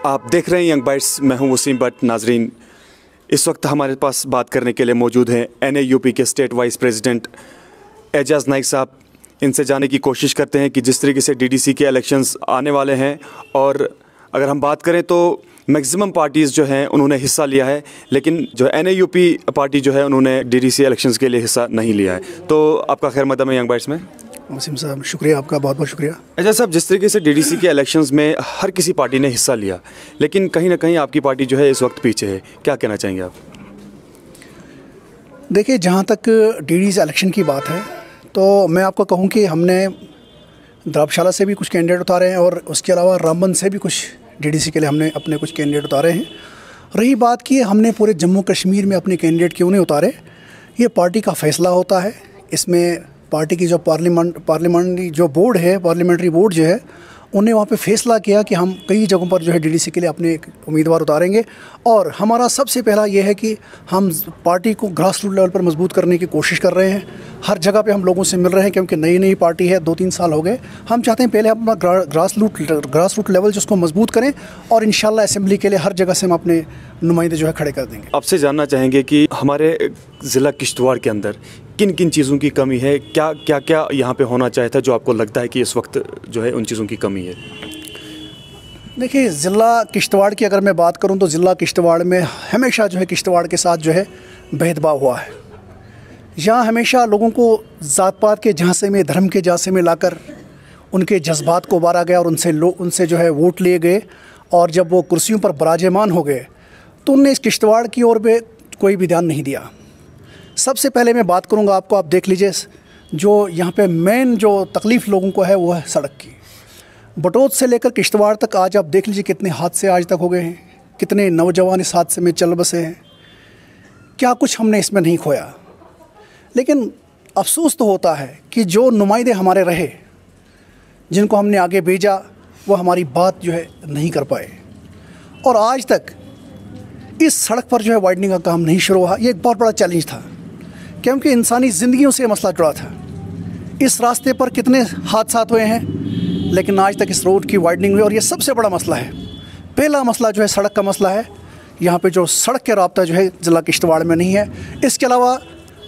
आप देख रहे हैं यंग बाइट्स, मैं हूं वसीम बट। नाजरीन, इस वक्त हमारे पास बात करने के लिए मौजूद हैं NAUP के state vice president Ejaz Naik sahab. इनसे जानने की कोशिश करते हैं कि जिस तरीके से DDC के इलेक्शंस आने वाले हैं, और अगर हम बात करें तो मैक्सिमम पार्टीज़ जो हैं उन्होंने हिस्सा लिया है, लेकिन जो NAUP पार्टी जो है उन्होंने DDC इलेक्शंस के लिए हिस्सा नहीं लिया है। तो आपका खैर मकदम है यंग बाइट्स में। वसीम साहब, शुक्रिया आपका, बहुत बहुत शुक्रिया। एजाज साहब, जिस तरीके से DDC के इलेक्शंस में हर किसी पार्टी ने हिस्सा लिया, लेकिन कहीं ना कहीं आपकी पार्टी जो है इस वक्त पीछे है, क्या कहना चाहेंगे आप? देखिए, जहाँ तक DDC इलेक्शन की बात है तो मैं आपको कहूँ कि हमने द्राबशाला से भी कुछ कैंडिडेट उतारे हैं और उसके अलावा रामबन से भी कुछ DDC के लिए हमने अपने कुछ कैंडिडेट उतारे हैं। रही बात कि हमने पूरे जम्मू कश्मीर में अपने कैंडिडेट क्यों नहीं उतारे, ये पार्टी का फ़ैसला होता है। इसमें पार्टी की जो पार्लियामेंट्री जो बोर्ड है, पार्लियामेंट्री बोर्ड जो है, उन्हें वहाँ पे फैसला किया कि हम कई जगहों पर जो है DDC के लिए अपने उम्मीदवार उतारेंगे। और हमारा सबसे पहला ये है कि हम पार्टी को ग्रास रूट लेवल पर मजबूत करने की कोशिश कर रहे हैं। हर जगह पे हम लोगों से मिल रहे हैं, क्योंकि नई पार्टी है, 2-3 साल हो गए। हम चाहते हैं पहले अपना ग्रास रूट लेवल जिसको मजबूत करें, और इंशाल्लाह असेंबली के लिए हर जगह से हम अपने नुमाइंदे जो है खड़े कर देंगे। आपसे जानना चाहेंगे कि हमारे ज़िला किश्तवाड़ के अंदर किन किन चीज़ों की कमी है, क्या यहाँ पे होना चाहिए था जो आपको लगता है कि इस वक्त जो है उन चीज़ों की कमी है? देखिए, ज़िला किश्तवाड़ की अगर मैं बात करूं तो ज़िला किश्तवाड़ में हमेशा जो है किश्तवाड़ के साथ जो है भेदभाव हुआ है। यहाँ हमेशा लोगों को ज़ात पात के झांसे में, धर्म के झांसे में लाकर उनके जज्बात को उबारा गया और उनसे जो है वोट लिए गए। और जब वो कुर्सियों पर बराजमान हो गए तो उनने इस किश्तवाड़ की ओर पे कोई भी ध्यान नहीं दिया। सबसे पहले मैं बात करूँगा, आपको आप देख लीजिए, जो यहाँ पे मेन जो तकलीफ़ लोगों को है वो है सड़क की। बटोत से लेकर किश्तवाड़ तक आज आप देख लीजिए कितने हादसे आज तक हो गए हैं, कितने नौजवान इस हादसे में चल बसे हैं। क्या कुछ हमने इसमें नहीं खोया, लेकिन अफसोस तो होता है कि जो नुमाइंदे हमारे रहे, जिनको हमने आगे भेजा, वो हमारी बात जो है नहीं कर पाए। और आज तक इस सड़क पर जो है वाइडनिंग का काम नहीं शुरू हुआ। ये एक बहुत बड़ा चैलेंज था, क्योंकि इंसानी ज़िंदगियों से मसला जुड़ा था। इस रास्ते पर कितने हादसा हुए हैं, लेकिन आज तक इस रोड की वाइडनिंग हुई। और ये सबसे बड़ा मसला है। पहला मसला जो है सड़क का मसला है। यहाँ पे जो सड़क के राब्ता जो है ज़िला किश्तवाड़ में नहीं है। इसके अलावा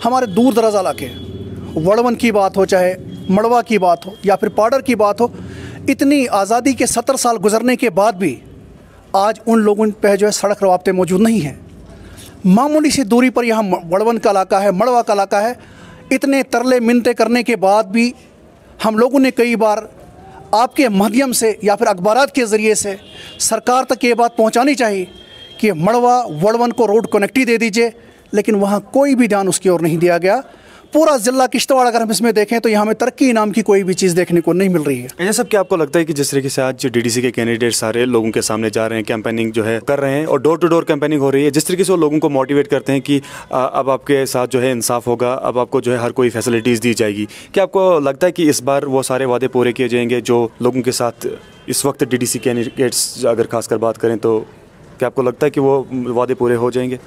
हमारे दूर दराज इलाके, वड़वन की बात हो, चाहे मड़वा की बात हो, या फिर पाडर की बात हो, इतनी आज़ादी के 70 साल गुजरने के बाद भी आज उन लोगों पे जो है सड़क राब्ते मौजूद नहीं हैं। मामूली सी दूरी पर यहाँ वड़वन का इलाका है, मड़वा का इलाका है। इतने तरले मिन्नतें करने के बाद भी हम लोगों ने कई बार आपके माध्यम से या फिर अखबारात के ज़रिए से सरकार तक ये बात पहुँचानी चाहिए कि मड़वा वड़वन को रोड कनेक्टिविटी दे दीजिए, लेकिन वहाँ कोई भी ध्यान उसकी ओर नहीं दिया गया। पूरा ज़िला किश्तवाड़ अगर हम इसमें देखें तो यहाँ में तरक्की नाम की कोई भी चीज़ देखने को नहीं मिल रही है। ऐसा सब क्या आपको लगता है कि जिस तरीके से आज DDC के कैंडिडेट सारे लोगों के सामने जा रहे हैं, कैंपेनिंग जो है कर रहे हैं, और डोर टू डोर कैंपेनिंग हो रही है, जिस तरीके से वो लोगों को मोटिवेट करते हैं कि अब आपके साथ जो है इंसाफ होगा, अब आपको जो है हर कोई फैसिलिटीज़ दी जाएगी, क्या आपको लगता है कि इस बार वो सारे वादे पूरे किए जाएंगे जो लोगों के साथ इस वक्त DDC कैंडिडेट्स अगर खासकर बात करें, तो क्या आपको लगता है कि वो वादे पूरे हो जाएंगे?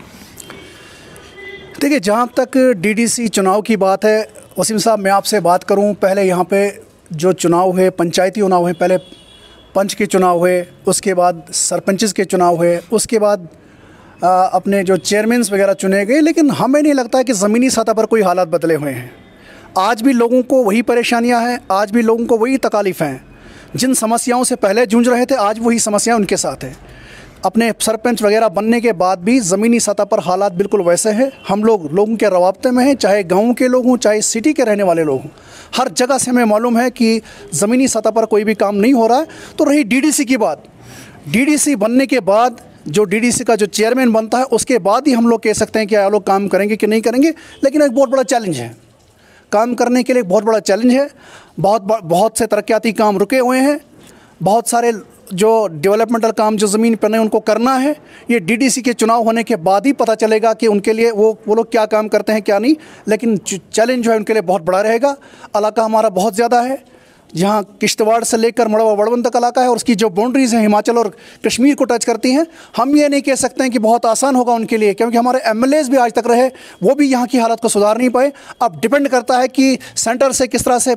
देखिए, जहाँ तक DDC चुनाव की बात है, वसीम साहब, मैं आपसे बात करूँ, पहले यहाँ पे जो चुनाव हुए, पंचायती चुनाव हुए, पहले पंच के चुनाव हुए, उसके बाद सरपंचेस के चुनाव हुए, उसके बाद अपने जो चेयरमैन्स वगैरह चुने गए, लेकिन हमें नहीं लगता है कि ज़मीनी सतह पर कोई हालात बदले हुए हैं। आज भी लोगों को वही परेशानियाँ हैं, आज भी लोगों को वही तकालीफ़ हैं। जिन समस्याओं से पहले जूझ रहे थे, आज वही समस्याएँ उनके साथ हैं। अपने सरपंच वगैरह बनने के बाद भी ज़मीनी सतह पर हालात बिल्कुल वैसे हैं। हम लोगों के रवाबते में हैं, चाहे गाँव के लोग हों, चाहे सिटी के रहने वाले लोग हों। हर जगह से हमें मालूम है कि ज़मीनी सतह पर कोई भी काम नहीं हो रहा है। तो रही DDC की बात, DDC बनने के बाद जो DDC का जो चेयरमैन बनता है, उसके बाद ही हम लोग कह सकते हैं कि आप लोग काम करेंगे कि नहीं करेंगे। लेकिन एक बहुत बड़ा चैलेंज है, काम करने के लिए बहुत बड़ा चैलेंज है। बहुत से तरक्याती काम रुके हुए हैं, बहुत सारे जो डेवलपमेंटल काम जो ज़मीन पर नहीं उनको करना है। ये DDC के चुनाव होने के बाद ही पता चलेगा कि उनके लिए वो लोग क्या काम करते हैं, क्या नहीं। लेकिन चैलेंज जो है उनके लिए बहुत बड़ा रहेगा। इलाका हमारा बहुत ज़्यादा है, जहाँ किश्तवाड़ से लेकर मड़वा वड़वन तक इलाका है, और उसकी जो बाउंड्रीज़ हैं हिमाचल और कश्मीर को टच करती हैं। हम ये नहीं कह सकते हैं कि बहुत आसान होगा उनके लिए, क्योंकि हमारे MLAs भी आज तक रहे, वो भी यहाँ की हालत को सुधार नहीं पाए। अब डिपेंड करता है कि सेंटर से किस तरह से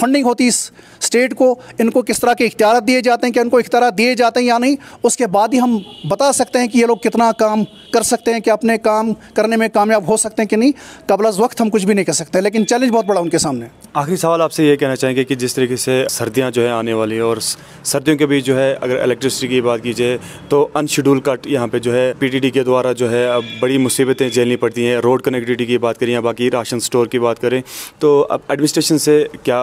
फंडिंग होती है इस स्टेट को, इनको किस तरह के इख्तियार दिए जाते हैं, क्या इनको इख्तियार दिए जाते हैं या नहीं, उसके बाद ही हम बता सकते हैं कि ये लोग कितना काम कर सकते हैं, कि अपने काम करने में कामयाब हो सकते हैं कि नहीं। कबल अज़ वक्त हम कुछ भी नहीं कर सकते, लेकिन चैलेंज बहुत बड़ा उनके सामने। आखिरी सवाल आपसे ये कहना चाहेंगे कि जिस तरीके से सर्दियां जो है आने वाली है और सर्दियों के बीच जो है अगर इलेक्ट्रिसिटी की बात कीजिए तो अनशेड्यूल कट यहाँ पे जो है पीटीडी के द्वारा जो है अब बड़ी मुसीबतें झेलनी पड़ती हैं। रोड कनेक्टिविटी की बात करें या बाकी राशन स्टोर की बात करें, तो अब एडमिनिस्ट्रेशन से क्या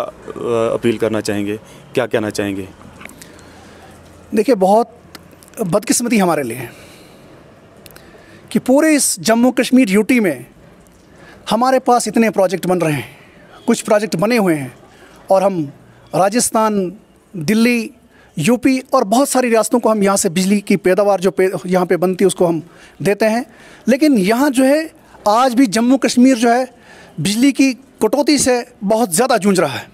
अपील करना चाहेंगे, क्या कहना चाहेंगे? देखिए, बहुत बदकिस्मती हमारे लिए है कि पूरे इस जम्मू कश्मीर यूटी में हमारे पास इतने प्रोजेक्ट बन रहे हैं, कुछ प्रोजेक्ट बने हुए हैं और हम राजस्थान, दिल्ली, यूपी और बहुत सारी रियासतों को हम यहाँ से बिजली की पैदावार जो यहाँ पे बनती है उसको हम देते हैं। लेकिन यहाँ जो है आज भी जम्मू कश्मीर जो है बिजली की कटौती से बहुत ज़्यादा जूझ रहा है।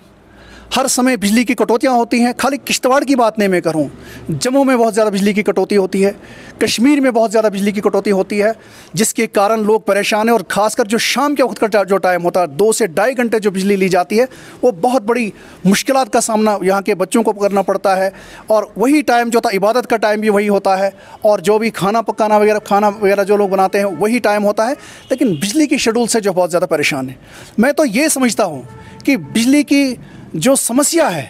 हर समय बिजली की कटौतियाँ होती हैं। खाली किश्तवाड़ की बात नहीं मैं करूँ, जम्मू में बहुत ज़्यादा बिजली की कटौती होती है, कश्मीर में बहुत ज़्यादा बिजली की कटौती होती है, जिसके कारण लोग परेशान हैं। और ख़ासकर जो शाम के वक्त का जो टाइम होता है, 2 से ढाई घंटे जो बिजली ली जाती है, वो बहुत बड़ी मुश्किलात का सामना यहाँ के बच्चों को करना पड़ता है। और वही टाइम जो था, इबादत का टाइम भी वही होता है, और जो भी खाना वगैरह जो लोग बनाते हैं वही टाइम होता है। लेकिन बिजली की शेड्यूल से जो बहुत ज़्यादा परेशान है। मैं तो ये समझता हूँ कि बिजली की जो समस्या है,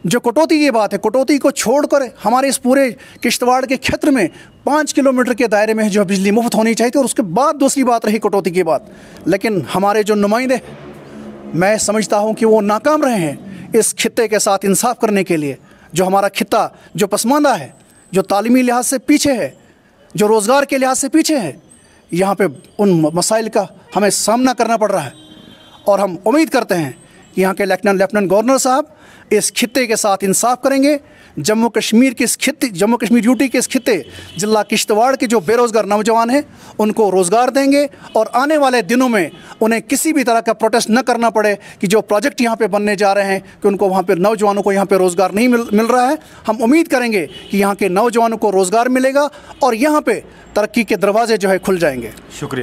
जो कटौती की बात है, कटौती को छोड़कर हमारे इस पूरे किश्तवाड़ के क्षेत्र में 5 किलोमीटर के दायरे में जो बिजली मुफ्त होनी चाहिए थी। और उसके बाद दूसरी बात रही कटौती की बात, लेकिन हमारे जो नुमाइंदे, मैं समझता हूं कि वो नाकाम रहे हैं इस खित्ते के साथ इंसाफ करने के लिए। जो हमारा खित्ता जो पसमानदा है, जो तालीमी लिहाज से पीछे है, जो रोज़गार के लिहाज से पीछे है, यहाँ पे उन मसाइल का हमें सामना करना पड़ रहा है। और हम उम्मीद करते हैं कि यहाँ के लेफ्टिनेंट गवर्नर साहब इस खित्ते के साथ इंसाफ करेंगे। जम्मू कश्मीर यूटी के इस खित्ते जिला किश्तवाड़ के जो बेरोज़गार नौजवान हैं उनको रोज़गार देंगे। और आने वाले दिनों में उन्हें किसी भी तरह का प्रोटेस्ट न करना पड़े कि जो प्रोजेक्ट यहाँ पे बनने जा रहे हैं कि उनको वहाँ पे नौजवानों को यहाँ पे रोज़गार नहीं मिल रहा है। हम उम्मीद करेंगे कि यहाँ के नौजवानों को रोज़गार मिलेगा और यहाँ पे तरक्की के दरवाजे जो है खुल जाएंगे। शुक्रिया।